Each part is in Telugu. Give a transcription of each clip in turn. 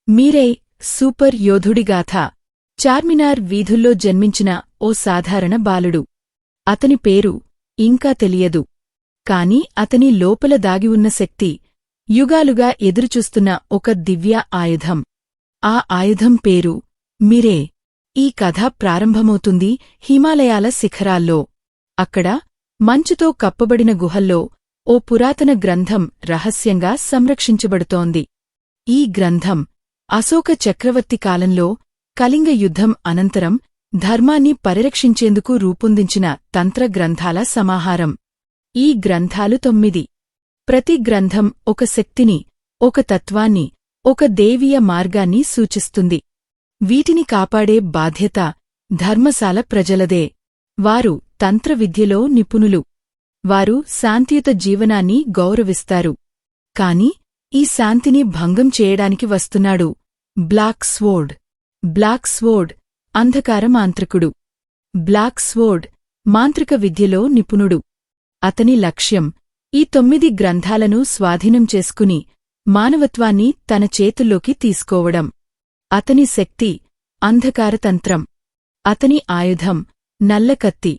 మీరే సూపర్ యోధుడిగాథ. చార్మినార్ వీధుల్లో జన్మించిన ఓ సాధారణ బాలుడు. అతని పేరు ఇంకా తెలియదు. కాని అతని లోపల దాగి ఉన్న శక్తి యుగాలుగా ఎదురుచూస్తున్న ఒక దివ్య ఆయుధం. ఆ ఆయుధం పేరు మిరే. ఈ కథ ప్రారంభమవుతుంది హిమాలయాల శిఖరాల్లో. అక్కడ మంచుతో కప్పబడిన గుహల్లో ఓ పురాతన గ్రంథం రహస్యంగా సంరక్షించబడుతోంది. ఈ గ్రంథం అశోక చక్రవర్తి కాలంలో కళింగ యుద్ధం అనంతరం ధర్మాన్ని పరిరక్షించేందుకు రూపొందించిన తంత్ర గ్రంథాల సమాహారం. ఈ గ్రంథాలు 9. ప్రతి గ్రంథం ఒక శక్తిని, ఒక తత్వాన్ని, ఒక దేవీయ మార్గాన్ని సూచిస్తుంది. వీటిని కాపాడే బాధ్యత ధర్మశాల ప్రజలదే. వారు తంత్ర విద్యలో నిపుణులు. వారు శాంతియుత జీవనాన్ని గౌరవిస్తారు. కాని ఈ శాంతిని భంగం చేయడానికి వస్తున్నాడు బ్లాక్ స్వోర్డ్. బ్లాక్ స్వోర్డ్ అంధకార మాంత్రికుడు. బ్లాక్ స్వోర్డ్ మాంత్రిక విద్యలో నిపుణుడు. అతని లక్ష్యం ఈ 9 గ్రంథాలను స్వాధీనం చేసుకుని మానవత్వాన్ని తన చేతుల్లోకి తీసుకోవడం. అతని శక్తి అంధకారతంత్రం. అతని ఆయుధం నల్లకత్తి.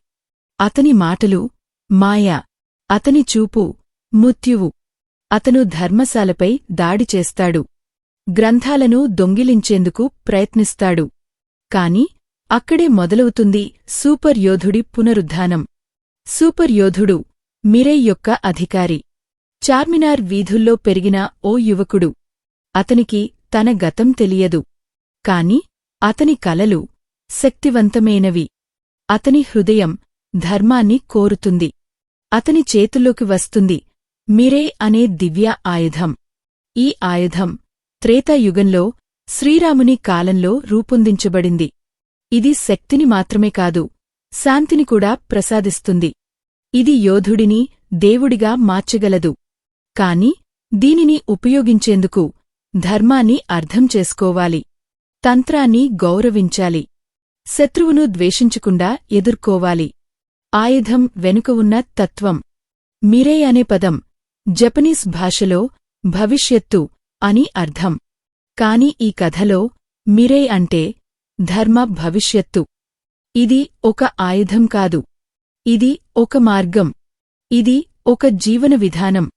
అతని మాటలు మాయ. అతని చూపు మృత్యువు. అతను ధర్మశాలపై దాడి చేస్తాడు. గ్రంథాలను దొంగిలించేందుకు ప్రయత్నిస్తాడు. కాని అక్కడే మొదలవుతుంది సూపర్ యోధుడి పునరుద్ధానం. సూపర్ యోధుడు మిరే యొక్క అధికారి. చార్మినార్ వీధుల్లో పెరిగిన ఓ యువకుడు. అతనికి తన గతం తెలియదు. కాని అతని కలలు శక్తివంతమైనవి. అతని హృదయం ధర్మాన్ని కోరుతుంది. అతని చేతుల్లోకి వస్తుంది మిరే అనే దివ్య ఆయుధం. ఈ ఆయుధం త్రేతాయుగంలో శ్రీరాముని కాలంలో రూపొందించబడింది. ఇది శక్తిని మాత్రమే కాదు, శాంతిని కూడా ప్రసాదిస్తుంది. ఇది యోధుడిని దేవుడిగా మార్చగలదు. కాని దీనిని ఉపయోగించేందుకు ధర్మాన్ని అర్థం చేసుకోవాలి. తంత్రాన్ని గౌరవించాలి. శత్రువును ద్వేషించకుండా ఎదుర్కోవాలి. ఆయుధం వెనుక ఉన్న తత్వం. మిరే అనే పదం జపనీస్ భాషలో భవిష్యత్తు అని అర్థం. కాని ఈ కథలో మిరే అంటే ధర్మ భవిష్యత్తు. ఇది ఒక ఆయుధం కాదు. ఇది ఒక మార్గం. ఇది ఒక జీవన విధానం.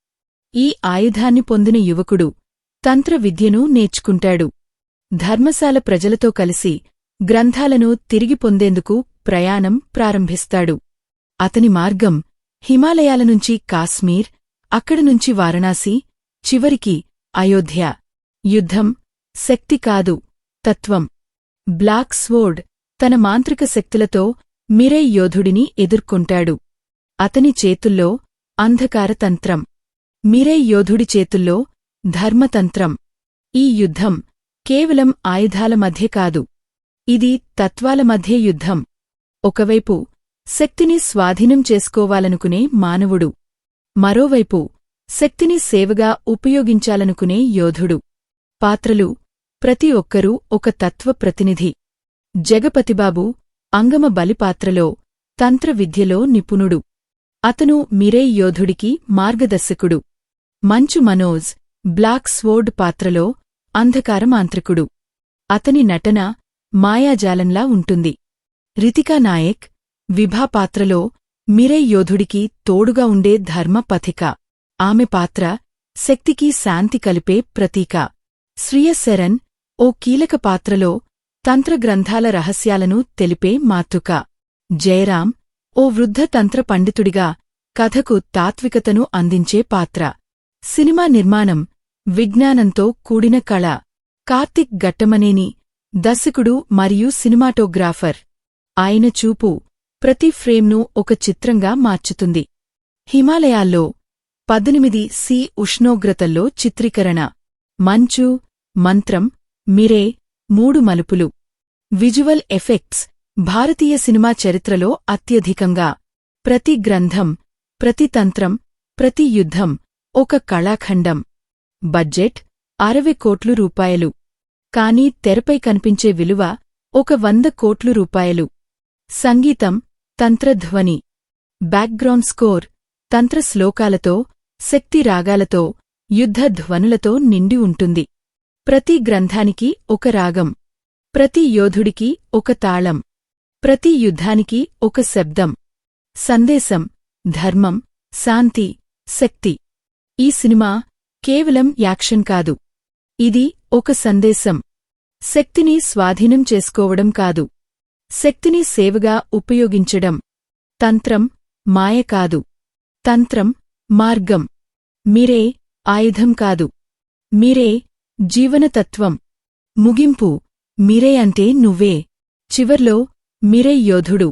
ఈ ఆయుధాన్ని పొందిన యువకుడు తంత్ర విద్యను నేర్చుకుంటాడు. ధర్మశాల ప్రజలతో కలిసి గ్రంథాలను తిరిగి పొందేందుకు ప్రయాణం ప్రారంభిస్తాడు. అతని మార్గం హిమాలయాల నుంచి కాశ్మీర్, అక్కడనుంచి వారణాసి, చివరికి అయోధ్య. యుద్ధం శక్తి కాదు, తత్వం. బ్లాక్ స్వోర్డ్ తన మాంత్రిక శక్తులతో మిరే యోధుడిని ఎదుర్కొంటాడు. అతని చేతుల్లో అంధకారతంత్రం. మిరే యోధుడి చేతుల్లో ధర్మతంత్రం. ఈ యుద్ధం కేవలం ఆయుధాల మధ్య కాదు. ఇది తత్వాల మధ్య యుద్ధం. ఒకవైపు శక్తిని స్వాధీనం చేసుకోవాలనుకునే మానవుడు. మరోవైపు శక్తిని సేవగా ఉపయోగించాలనుకునే యోధుడు. పాత్రలు ప్రతి ఒక్కరూ ఒక తత్వ ప్రతినిధి. జగపతిబాబు అంగమ బలిపాత్రలో తంత్ర విద్యలో నిపుణుడు. అతను మిరే యోధుడికి మార్గదర్శకుడు. మంచు మనోజ్ బ్లాక్ స్వోర్డ్ పాత్రలో అంధకార మాంత్రికుడు. అతని నటన మాయాజాలంలా ఉంటుంది. రితికా నాయక్ విభా పాత్రలో మిరే యోధుడికి తోడుగా ఉండే ధర్మ పథిక. ఆమె పాత్ర శక్తికి శాంతి కలిపే ప్రతీక. శ్రియశరణ్ ఓ కీలక పాత్రలో తంత్రగ్రంథాల రహస్యాలను తెలిపే మాతృక. జయరాం ఓ వృద్ధ తంత్ర పండితుడిగా కథకు తాత్వికతను అందించే పాత్ర. సినిమా నిర్మాణం విజ్ఞానంతో కూడిన కళ. కార్తిక్ ఘట్టమనేని దర్శకుడు మరియు సినిమాటోగ్రాఫర్. ఆయన చూపు ప్రతి ఫ్రేమ్ను ఒక చిత్రంగా మార్చుతుంది. హిమాలయాల్లో 18°C ఉష్ణోగ్రతల్లో చిత్రీకరణ. మంచు, మంత్రం, మిరే, 3 మలుపులు. విజువల్ ఎఫెక్ట్స్ భారతీయ సినిమా చరిత్రలో అత్యధికంగా. ప్రతి గ్రంథం, ప్రతి తంత్రం, ప్రతి యుద్ధం ఒక కళాఖండం. బడ్జెట్ 60 కోట్ల రూపాయలు. కాని తెరపై కనిపించే విలువ ఒక 100 కోట్ల రూపాయలు. సంగీతం తంత్రధ్వని. బ్యాక్గ్రౌండ్ స్కోర్ తంత్ర శ్లోకాలతో, శక్తి రాగాలతో, యుద్ధ ధ్వనులతో నిండి ఉంటుంది. ప్రతి గ్రంథానికి ఒక రాగం, ప్రతి యోధుడికి ఒక తాళం, ప్రతి యుద్ధానికి ఒక శబ్దం. సందేశం, ధర్మం, శాంతి, శక్తి. ఈ సినిమా కేవలం యాక్షన్ కాదు. ఇది ఒక సందేశం. శక్తిని స్వాధీనం చేసుకోవడం కాదు, శక్తిని సేవగా ఉపయోగించడం. తంత్రం మాయ కాదు, తంత్రం మార్గం. మీరే ఆయుధం కాదు, మీరే జీవనతత్వం. ముగింపు, మీరే అంటే నువ్వే. చివర్లో మీరే యోధుడు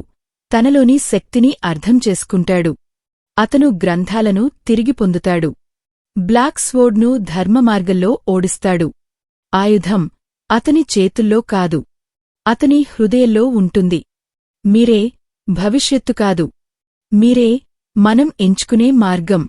తనలోని శక్తిని అర్థం చేసుకుంటాడు. అతను గ్రంథాలను తిరిగి పొందుతాడు. బ్లాక్ స్వోర్డ్ను ధర్మమార్గంలో ఓడిస్తాడు. ఆయుధం అతని చేతుల్లో కాదు, అతని హృదయంలో ఉంటుంది. మీరే భవిష్యత్తు కాదు, మీరే మనం ఎంచుకునే మార్గం.